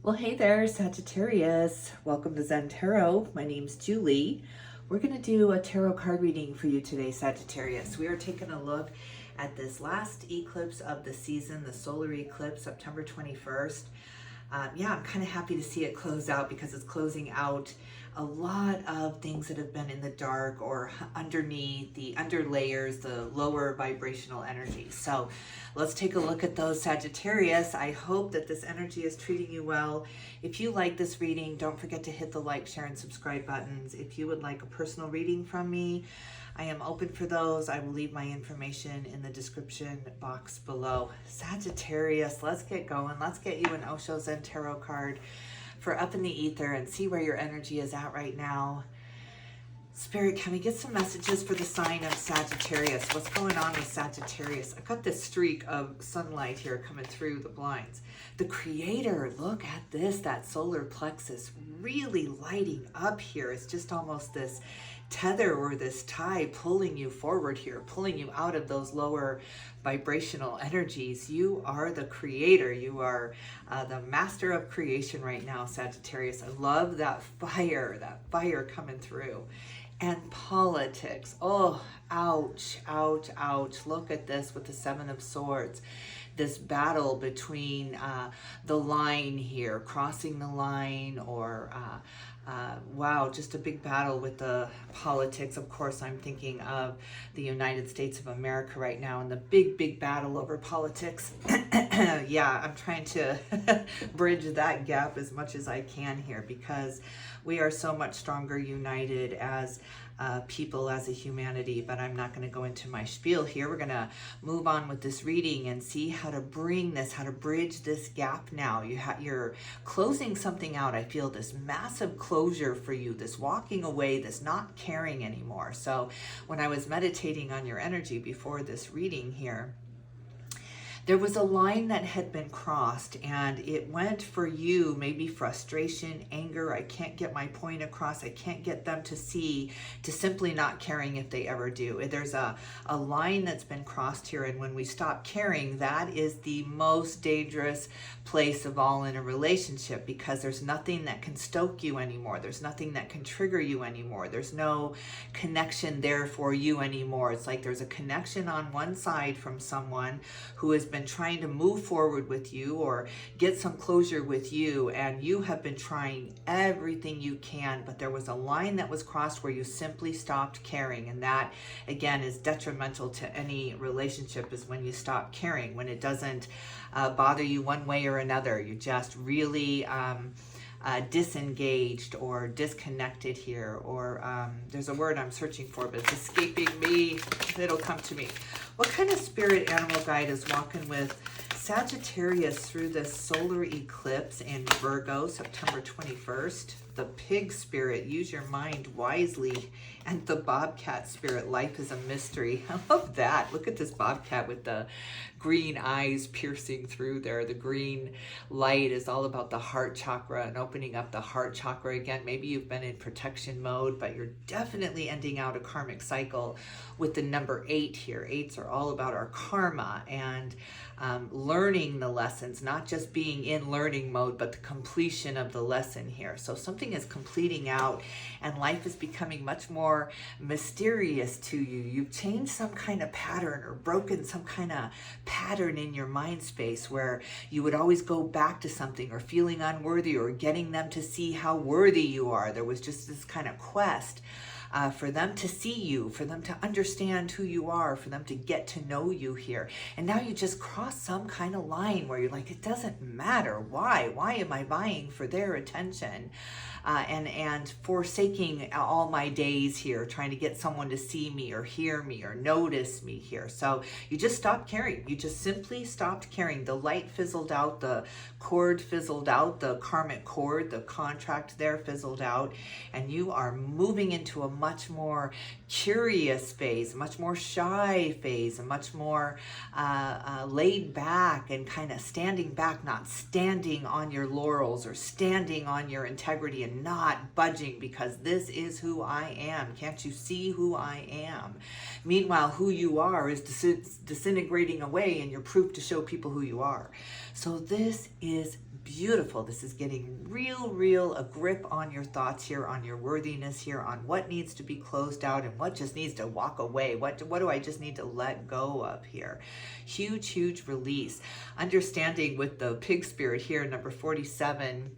Well, hey there, Sagittarius. Welcome to Zen Tarot. My name's Julie. We're going to do a tarot card reading for you today, Sagittarius. We are taking a look at this last eclipse of the season, the solar eclipse, September 21st. I'm kind of happy to see it close out because it's closing out a lot of things that have been in the dark or underneath the under layers, the lower vibrational energy. So let's take a look at those, Sagittarius. I hope that this energy is treating you well. If you like this reading, don't forget to hit the like, share, and subscribe buttons. If you would like a personal reading from me, I am open for those. I will leave my information in the description box below. Sagittarius, let's get going. Let's get you an Osho Zen Tarot card for Up in the Ether and see where your energy is at right now. Spirit, can we get some messages for the sign of Sagittarius? What's going on with Sagittarius? I got this streak of sunlight here coming through the blinds. The Creator, look at this, that solar plexus really lighting up here. It's just almost this tether or this tie pulling you forward here, pulling you out of those lower vibrational energies. You are the creator. You are the master of creation right now, Sagittarius. I love that fire coming through. And politics. Oh, ouch, ouch, ouch. Look at this with the Seven of Swords. This battle between the line here, crossing the line, or wow, just a big battle with the politics. Of course, I'm thinking of the United States of America right now and the big battle over politics. Yeah, I'm trying to bridge that gap as much as I can here because we are so much stronger united as people, as a humanity, but I'm not going to go into my spiel here. We're going to move on with this reading and see how to bring this, how to bridge this gap now. You're closing something out. I feel this massive closure for you, this walking away, this not caring anymore. So when I was meditating on your energy before this reading here, there was a line that had been crossed, and it went for you, maybe frustration, anger. I can't get my point across. I can't get them to see, to simply not caring if they ever do. There's a line that's been crossed here, and when we stop caring, that is the most dangerous place of all in a relationship, because there's nothing that can stoke you anymore. There's nothing that can trigger you anymore. There's no connection there for you anymore. It's like there's a connection on one side from someone who has been trying to move forward with you or get some closure with you, and you have been trying everything you can, but there was a line that was crossed where you simply stopped caring. And that, again, is detrimental to any relationship, is when you stop caring, when it doesn't bother you one way or another. You just really disengaged or disconnected here, or there's a word I'm searching for, but it's escaping me. It'll come to me. What kind of spirit animal guide is walking with Sagittarius through this solar eclipse in Virgo, September 21st? The pig spirit, use your mind wisely. And the bobcat spirit, life is a mystery. I love that. Look at this bobcat with the green eyes piercing through there. The green light is all about the heart chakra and opening up the heart chakra again. Maybe you've been in protection mode, but you're definitely ending out a karmic cycle with the number 8 here. 8s are all about our karma and learning the lessons, not just being in learning mode, but the completion of the lesson here. So something is completing out and life is becoming much more mysterious to you. You've changed some kind of pattern or broken some kind of pattern in your mind space where you would always go back to something or feeling unworthy or getting them to see how worthy you are. There was just this kind of quest for them to see you, for them to understand who you are, for them to get to know you here. And now you just cross some kind of line where you're like, it doesn't matter. Why? Why am I vying for their attention? And forsaking all my days here, trying to get someone to see me or hear me or notice me here. So you just stopped caring. You just simply stopped caring. The light fizzled out, the cord fizzled out, the karmic cord, the contract there fizzled out, and you are moving into a much more curious phase, a much more shy phase, a much more laid back and kind of standing back, not standing on your laurels or standing on your integrity and not budging because this is who I am. Can't you see who I am? Meanwhile, who you are is disintegrating away and you're proof to show people who you are. So this is beautiful. This is getting real a grip on your thoughts here, on your worthiness here, on what needs to be closed out and what just needs to walk away. What do I just need to let go of here? Huge release. Understanding with the pig spirit here, number 47,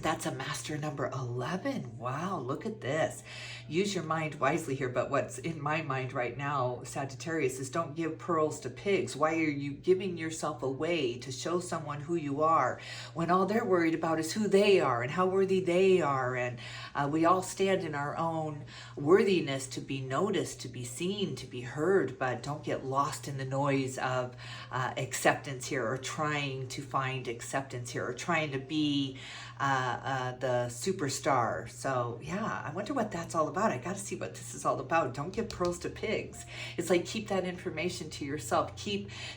that's a master number 11. Wow, look at this. Use your mind wisely here, but what's in my mind right now, Sagittarius, is don't give pearls to pigs. Why are you giving yourself away to show someone who you are when all they're worried about is who they are and how worthy they are? And we all stand in our own worthiness to be noticed, to be seen, to be heard, but don't get lost in the noise of acceptance here, or trying to find acceptance here, or trying to be the superstar. So yeah, I wonder what that's all about. I got to see what this is all about. Don't give pearls to pigs. It's like, keep that information to yourself.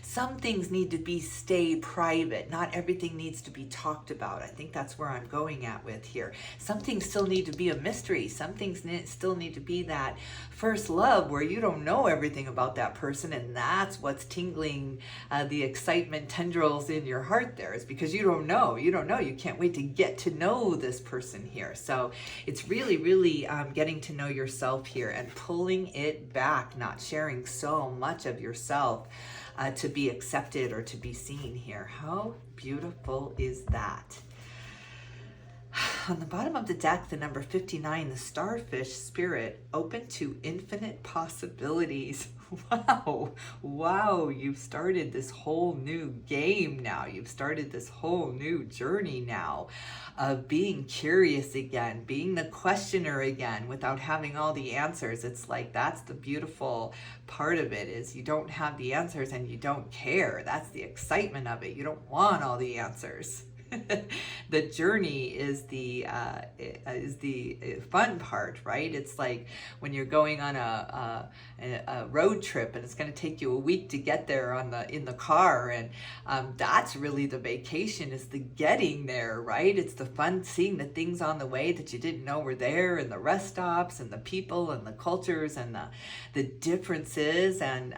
Some things need to stay private. Not everything needs to be talked about. I think that's where I'm going at with here. Some things still need to be a mystery. Some things still need to be that first love where you don't know everything about that person, and that's what's tingling the excitement tendrils in your heart there, is because you don't know. You can't wait to get to know this person here. So it's really getting to know yourself here and pulling it back, not sharing so much of yourself to be accepted or to be seen here. How beautiful is that? On the bottom of the deck, the number 59, the starfish spirit, open to infinite possibilities. Wow, you've started this whole new game now. You've started this whole new journey now of being curious again, being the questioner again without having all the answers. It's like, that's the beautiful part of it, is you don't have the answers and you don't care. That's the excitement of it. You don't want all the answers. The journey is the fun part, right? It's like when you're going on a road trip and it's going to take you a week to get there in the car, and that's really the vacation, is the getting there, right? It's the fun seeing the things on the way that you didn't know were there, and the rest stops and the people and the cultures and the differences, and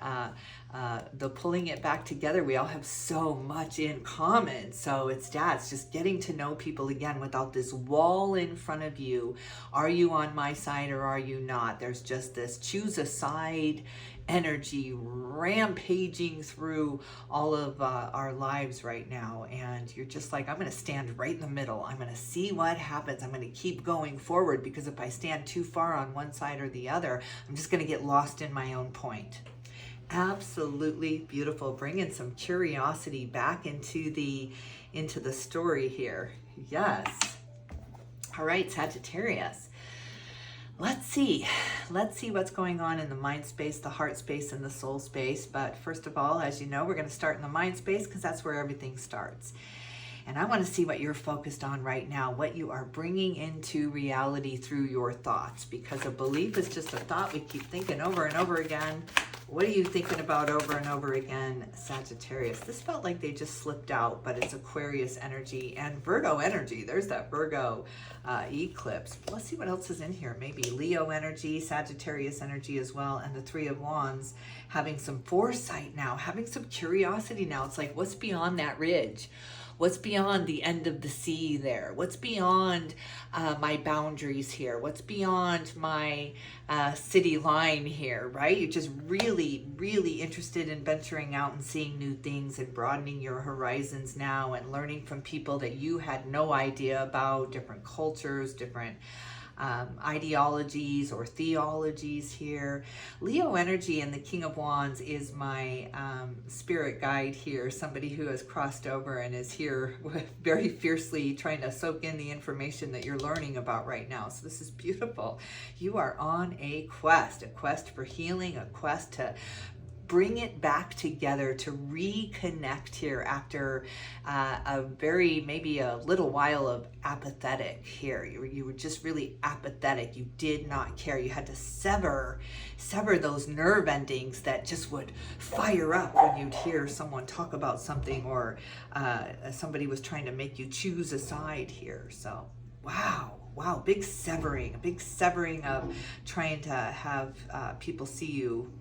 the pulling it back together. We all have so much in common. So it's just getting to know people again without this wall in front of you. Are you on my side or are you not? There's just this choose a side energy rampaging through all of our lives right now. And you're just like, I'm going to stand right in the middle. I'm going to see what happens. I'm going to keep going forward, because if I stand too far on one side or the other, I'm just going to get lost in my own point. Absolutely beautiful. Bringing some curiosity back into the story here. Yes. All right, Sagittarius. Let's see what's going on in the mind space, the heart space, and the soul space. But first of all, as you know, we're going to start in the mind space because that's where everything starts. And I want to see what you're focused on right now, what you are bringing into reality through your thoughts, because a belief is just a thought we keep thinking over and over again. What are you thinking about over and over again, Sagittarius? This felt like they just slipped out, but it's Aquarius energy and Virgo energy. There's that Virgo eclipse. Let's see what else is in here. Maybe Leo energy, Sagittarius energy as well, and the Three of Wands, having some foresight now, having some curiosity now. It's like, what's beyond that ridge? What's beyond the end of the sea there? What's beyond my boundaries here? What's beyond my city line here, right? You're just really interested in venturing out and seeing new things and broadening your horizons now, and learning from people that you had no idea about, different cultures, different ideologies or theologies here. Leo energy and the King of Wands is my spirit guide here, somebody who has crossed over and is here very fiercely trying to soak in the information that you're learning about right now. So this is beautiful. You are on a quest for healing, a quest to bring it back together, to reconnect here after a very, maybe a little while of apathetic here. You were just really apathetic. You did not care. You had to sever those nerve endings that just would fire up when you'd hear someone talk about something, or somebody was trying to make you choose a side here. So, wow, big severing of trying to have people see you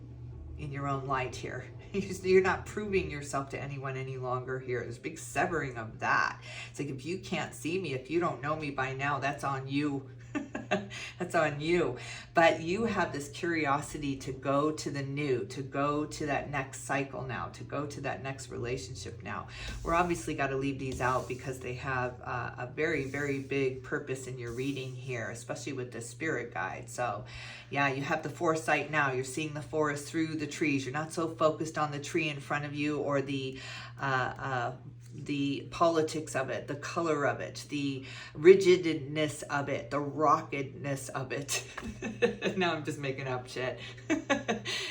in your own light here. You're not proving yourself to anyone any longer here. There's a big severing of that. It's like, if you can't see me, if you don't know me by now, that's on you. That's on you. But you have this curiosity to go to the new, to go to that next cycle now, to go to that next relationship now. We're obviously got to leave these out because they have a very, very big purpose in your reading here, especially with the spirit guide. So yeah, you have the foresight now. You're seeing the forest through the trees. You're not so focused on the tree in front of you, or the politics of it, the color of it, the rigidness of it, the rockedness of it. Now I'm just making up shit.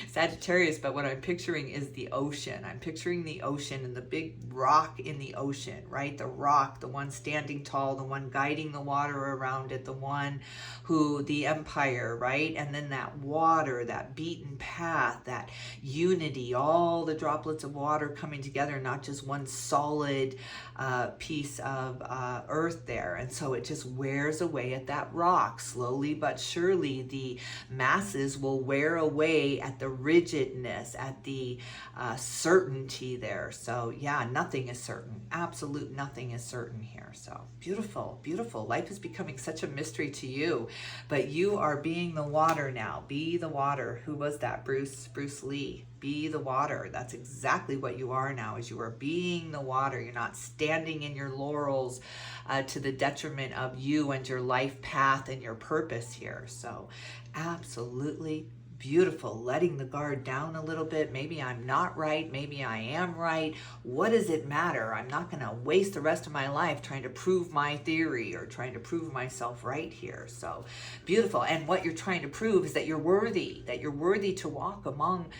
Sagittarius, but what I'm picturing is the ocean. I'm picturing the ocean and the big rock in the ocean, right? The rock, the one standing tall, the one guiding the water around it, the one who, the empire, right? And then that water, that beaten path, that unity, all the droplets of water coming together, not just one solid piece of earth there. And so it just wears away at that rock. Slowly but surely, the masses will wear away at the rigidness, at the certainty there. So yeah, nothing is certain. Absolute nothing is certain here. So beautiful, beautiful. Life is becoming such a mystery to you, but you are being the water now. Be the water. Who was that? Bruce Lee. Be the water. That's exactly what you are now, is you are being the water. You're not standing in your laurels to the detriment of you and your life path and your purpose here. So absolutely beautiful. Letting the guard down a little bit. Maybe I'm not right. Maybe I am right. What does it matter? I'm not going to waste the rest of my life trying to prove my theory or trying to prove myself right here. So beautiful. And what you're trying to prove is that you're worthy to walk among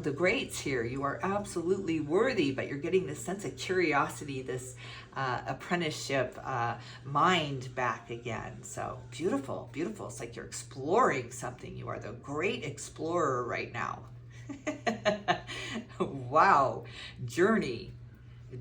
the greats here. You are absolutely worthy, but you're getting this sense of curiosity, this apprenticeship mind back again. So beautiful, beautiful. It's like you're exploring something. You are the great explorer right now. Wow. Journey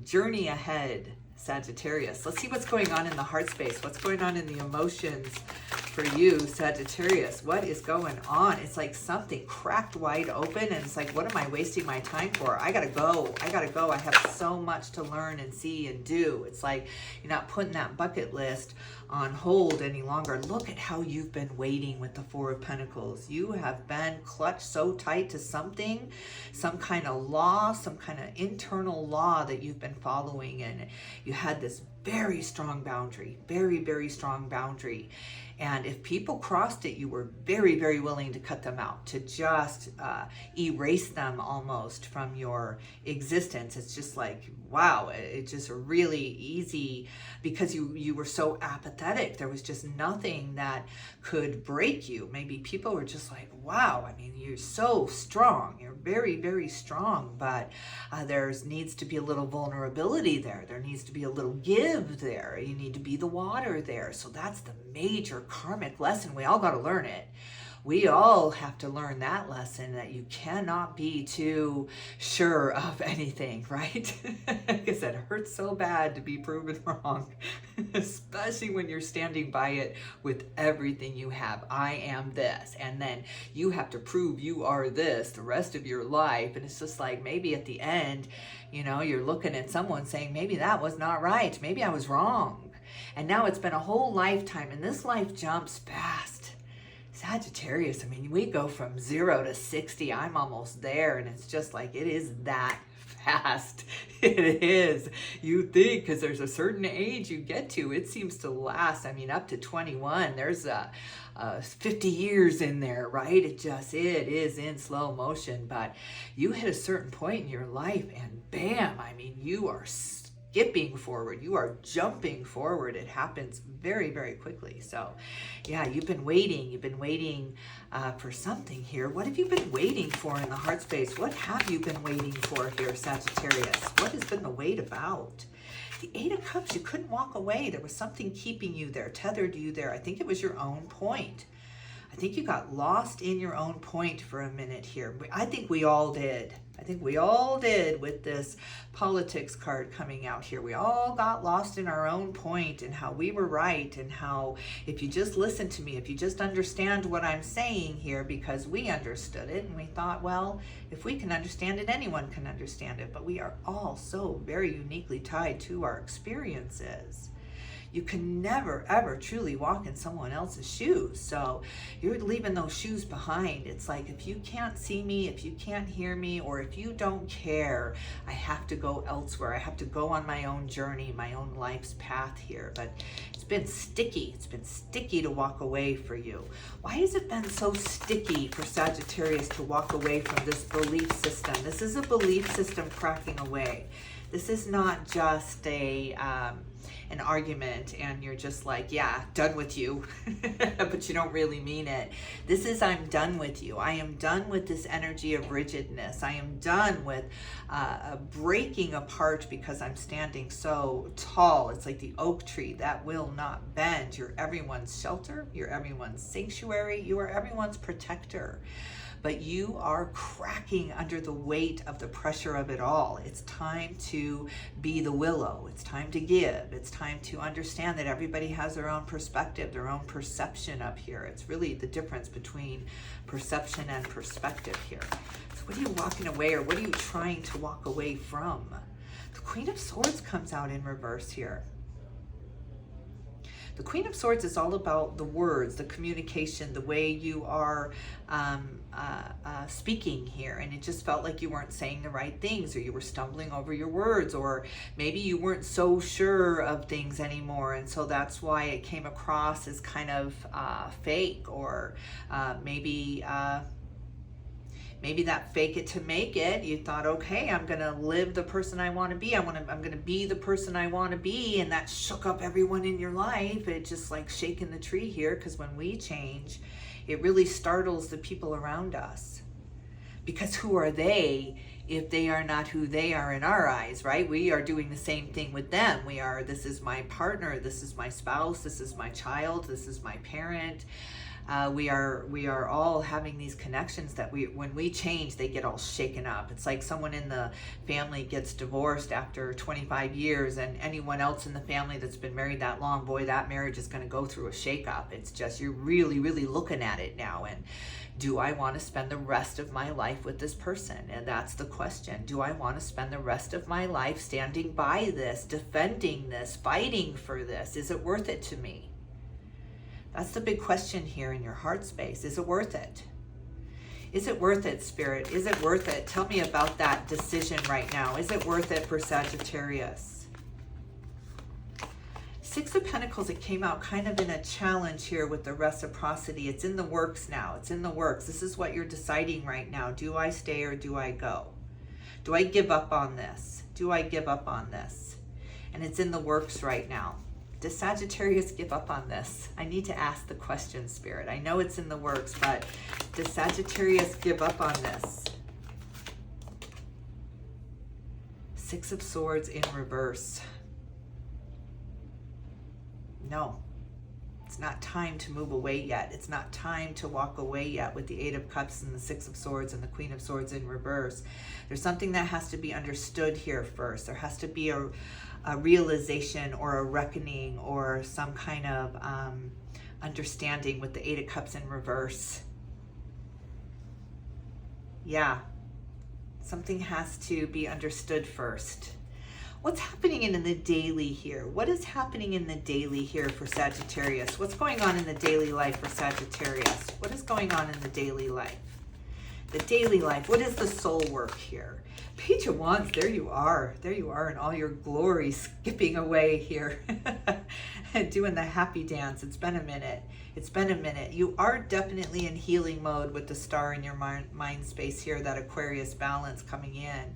ahead, Sagittarius. Let's see what's going on in the heart space. What's going on in the emotions for you, Sagittarius? What is going on? It's like something cracked wide open, and it's like, what am I wasting my time for? I gotta go. I have so much to learn and see and do. It's like you're not putting that bucket list on hold any longer. Look at how you've been waiting with the Four of Pentacles. You have been clutched so tight to something, some kind of law, some kind of internal law that you've been following, and you had this very strong boundary, very, very strong boundary. And if people crossed it, you were very, very willing to cut them out, to just erase them almost from your existence. It's just like, wow, it's just really easy because you were so apathetic. There was just nothing that could break you. Maybe people were just like, wow, I mean, you're so strong. You're very, very strong, but there needs to be a little vulnerability there. There needs to be a little give there. You need to be the water there. So that's the major karmic lesson. We all got to learn it. We all have to learn that lesson, that you cannot be too sure of anything, right? Because it hurts so bad to be proven wrong, especially when you're standing by it with everything you have. I am this. And then you have to prove you are this the rest of your life. And it's just like, maybe at the end, you're looking at someone saying, maybe that was not right. Maybe I was wrong. And now it's been a whole lifetime, and this life jumps fast. Sagittarius, I mean, we go from 0 to 60. I'm almost there, and it's just like, it is that fast. It is. You think, because there's a certain age you get to, it seems to last. I mean, up to 21, there's 50 years in there, right? It is in slow motion, but you hit a certain point in your life, and bam, I mean, you are skipping forward. You are jumping forward. It happens very, very quickly. So yeah, you've been waiting. You've been waiting for something here. What have you been waiting for in the heart space? What have you been waiting for here, Sagittarius? What has been the wait about? The Eight of Cups, you couldn't walk away. There was something keeping you there, tethered you there. I think it was your own point. I think you got lost in your own point for a minute here. I think we all did. I think we all did with this politics card coming out here. We all got lost in our own point and how we were right, and how if you just listen to me, if you just understand what I'm saying here, because we understood it and we thought, well, if we can understand it, anyone can understand it. But we are all so very uniquely tied to our experiences. You can never, ever truly walk in someone else's shoes. So you're leaving those shoes behind. It's like, if you can't see me, if you can't hear me, or if you don't care, I have to go elsewhere. I have to go on my own journey, my own life's path here. But it's been sticky. It's been sticky to walk away for you. Why has it been so sticky for Sagittarius to walk away from this belief system? This is a belief system cracking away. This is not just an argument and you're just like, yeah, done with you, but you don't really mean it. This is, I'm done with you. I am done with this energy of rigidness. I am done with breaking apart because I'm standing so tall. It's like the oak tree that will not bend. You're everyone's shelter. You're everyone's sanctuary. You are everyone's protector. But you are cracking under the weight of the pressure of it all. It's time to be the willow. It's time to give. It's time to understand that everybody has their own perspective, their own perception up here. It's really the difference between perception and perspective here. So what are you walking away, or what are you trying to walk away from? The Queen of Swords comes out in reverse here. The Queen of Swords is all about the words, the communication, the way you are speaking here. And it just felt like you weren't saying the right things, or you were stumbling over your words, or maybe you weren't so sure of things anymore. And so that's why it came across as kind of fake, or maybe that fake it to make it. You thought, okay, I'm gonna live the person I want to be. I'm gonna be the person I want to be, and that shook up everyone in your life. It just like shaking the tree here, because when we change, it really startles the people around us. Because who are they if they are not who they are in our eyes, right? We are doing the same thing with them. We are, this is my partner, this is my spouse, this is my child, this is my parent. We are all having these connections that when we change, they get all shaken up. It's like someone in the family gets divorced after 25 years, and anyone else in the family that's been married that long, boy, that marriage is going to go through a shakeup. It's just, you're really, really looking at it now. And do I want to spend the rest of my life with this person? And that's the question. Do I want to spend the rest of my life standing by this, defending this, fighting for this? Is it worth it to me? That's the big question here in your heart space. Is it worth it? Is it worth it, Spirit? Is it worth it? Tell me about that decision right now. Is it worth it for Sagittarius? Six of Pentacles, it came out kind of in a challenge here with the reciprocity. It's in the works now. It's in the works. This is what you're deciding right now. Do I stay or do I go? Do I give up on this? Do I give up on this? And it's in the works right now. Does Sagittarius give up on this? I need to ask the question, Spirit. I know it's in the works, but does Sagittarius give up on this? Six of Swords in reverse. No, it's not time to move away yet. It's not time to walk away yet with the Eight of Cups and the Six of Swords and the Queen of Swords in reverse. There's something that has to be understood here first. There has to be a realization or a reckoning or some kind of understanding with the Eight of Cups in reverse. Yeah, something has to be understood first. What's happening in the daily here? What is happening in the daily here for Sagittarius? What's going on in the daily life for Sagittarius? What is going on in the daily life? The daily life, what is the soul work here? Page of Wands, there you are. There you are in all your glory, skipping away here. Doing the happy dance. It's been a minute. It's been a minute. You are definitely in healing mode with the star in your mind space here, that Aquarius balance coming in.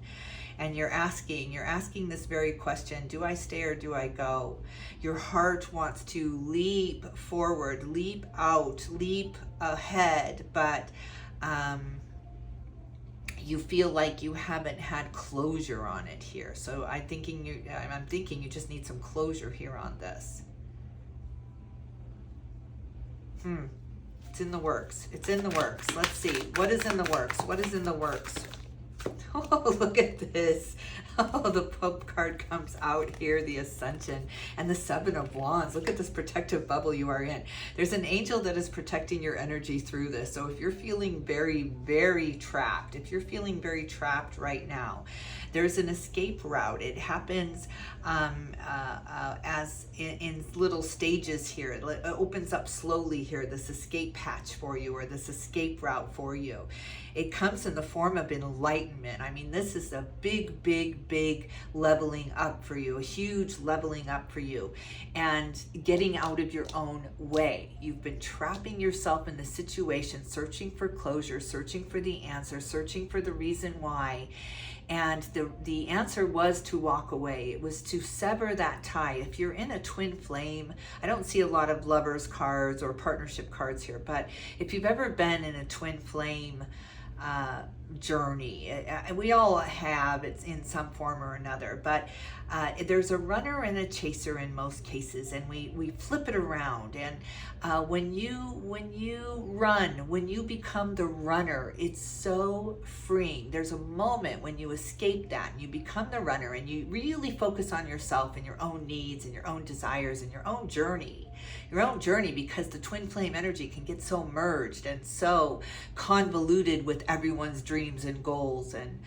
and you're asking this very question: do I stay or do I go? Your heart wants to leap forward, leap out, leap ahead, but you feel like you haven't had closure on it here. So I'm thinking you just need some closure here on this. It's in the works. It's in the works. Let's see. What is in the works? What is in the works? Oh, look at this. Oh, the Pope card comes out here, the Ascension, and the Seven of Wands. Look at this protective bubble you are in. There's an angel that is protecting your energy through this. So if you're feeling very, very trapped, if you're feeling very trapped right now, there's an escape route. It happens as in little stages here. It opens up slowly here, this escape patch for you, or this escape route for you. It comes in the form of enlightenment. I mean, this is a big, big, big leveling up for you, a huge leveling up for you, and getting out of your own way. You've been trapping yourself in the situation, searching for closure, searching for the answer, searching for the reason why. And the answer was to walk away. It was to sever that tie. If you're in a twin flame, I don't see a lot of lovers cards or partnership cards here, but if you've ever been in a twin flame journey, we all have, it's in some form or another, but there's a runner and a chaser in most cases, and we flip it around. And when you run, when you become the runner, it's so freeing. There's a moment when you escape that and you become the runner, and you really focus on yourself and your own needs and your own desires and your own journey, because the twin flame energy can get so merged and so convoluted with everyone's dreams and goals, and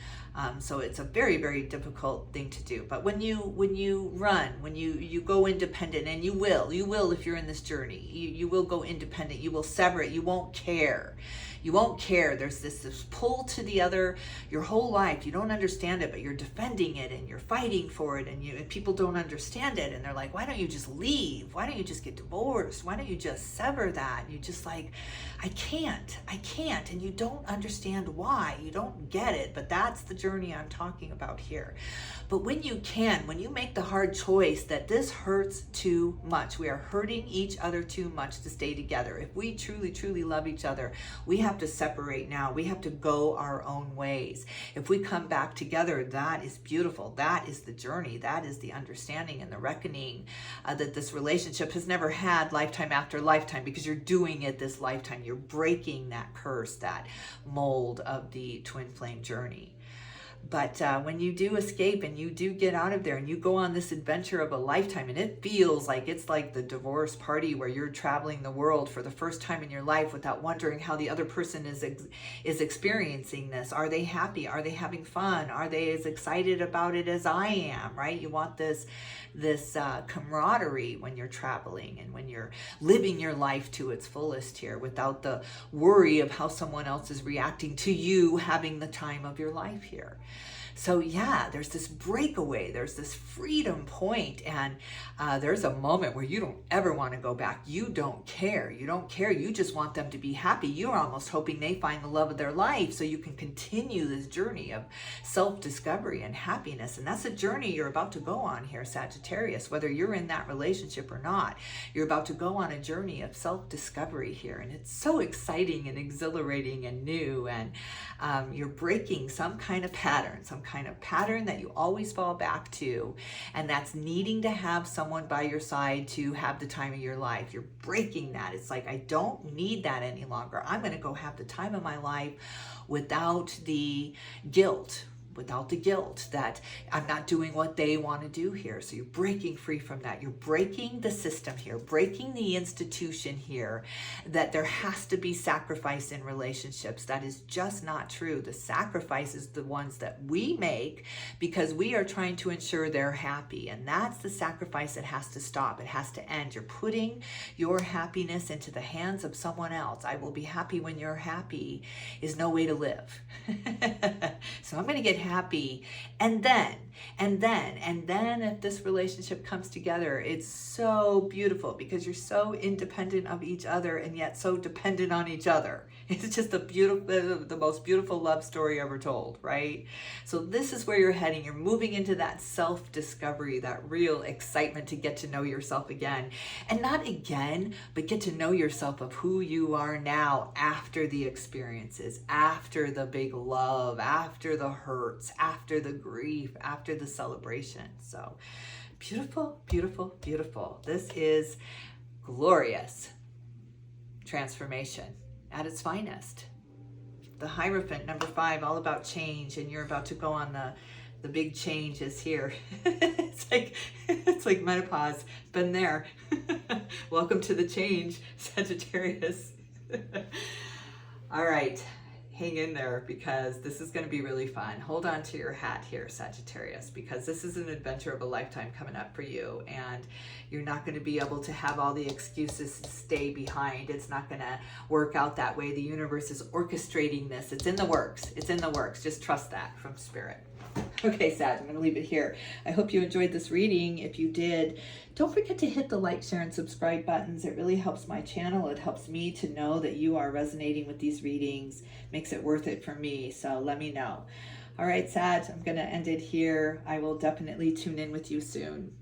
so it's a very, very difficult thing to do. But when you run, when you go independent, and you will if you're in this journey, you will go independent, you will sever it, you won't care. You won't care. There's this pull to the other your whole life. You don't understand it, but you're defending it and you're fighting for it, and people don't understand it, and they're like, why don't you just leave? Why don't you just get divorced? Why don't you just sever that? And you just like, I can't. And you don't understand why. You don't get it, but that's the journey I'm talking about here. But when you make the hard choice that this hurts too much, we are hurting each other too much to stay together. If we truly, truly love each other, we have to separate now. We have to go our own ways. If we come back together, that is beautiful. That is the journey. That is the understanding and the reckoning that this relationship has never had lifetime after lifetime, because you're doing it this lifetime. You're breaking that curse, that mold of the twin flame journey. But when you do escape and you do get out of there and you go on this adventure of a lifetime, and it feels like it's like the divorce party where you're traveling the world for the first time in your life without wondering how the other person is experiencing this. Are they happy? Are they having fun? Are they as excited about it as I am, right? You want this camaraderie when you're traveling and when you're living your life to its fullest here, without the worry of how someone else is reacting to you having the time of your life here. So yeah, there's this breakaway, there's this freedom point, and there's a moment where you don't ever want to go back. You don't care. You just want them to be happy. You're almost hoping they find the love of their life so you can continue this journey of self-discovery and happiness. And that's a journey you're about to go on here, Sagittarius, whether you're in that relationship or not. You're about to go on a journey of self-discovery here, and it's so exciting and exhilarating and new, and you're breaking some kind of pattern that you always fall back to, and that's needing to have someone by your side to have the time of your life. You're breaking that. It's like, I don't need that any longer. I'm going to go have the time of my life without the guilt that I'm not doing what they want to do here. So you're breaking free from that. You're breaking the system here, breaking the institution here, that there has to be sacrifice in relationships. That is just not true. The sacrifice is the ones that we make because we are trying to ensure they're happy. And that's the sacrifice that has to stop. It has to end. You're putting your happiness into the hands of someone else. I will be happy when you're happy is no way to live. So I'm going to get happy. And then if this relationship comes together, it's so beautiful because you're so independent of each other and yet so dependent on each other. It's just the most beautiful love story ever told, right? So this is where you're heading. You're moving into that self-discovery, that real excitement to get to know yourself again. And not again, but get to know yourself of who you are now after the experiences, after the big love, after the hurts, after the grief, after the celebration. So beautiful, beautiful, beautiful. This is glorious transformation at its finest. The Hierophant, number 5, all about change, and you're about to go on the big change is here. it's like menopause. Been there. Welcome to the change, Sagittarius. All right, hang in there because this is going to be really fun. Hold on to your hat here, Sagittarius, because this is an adventure of a lifetime coming up for you, and you're not going to be able to have all the excuses to stay behind. It's not going to work out that way. The universe is orchestrating this. It's in the works. It's in the works. Just trust that from Spirit. Okay, Sag, I'm going to leave it here. I hope you enjoyed this reading. If you did, don't forget to hit the like, share, and subscribe buttons. It really helps my channel. It helps me to know that you are resonating with these readings. Makes it worth it for me. So let me know. All right, Sag, I'm going to end it here. I will definitely tune in with you soon.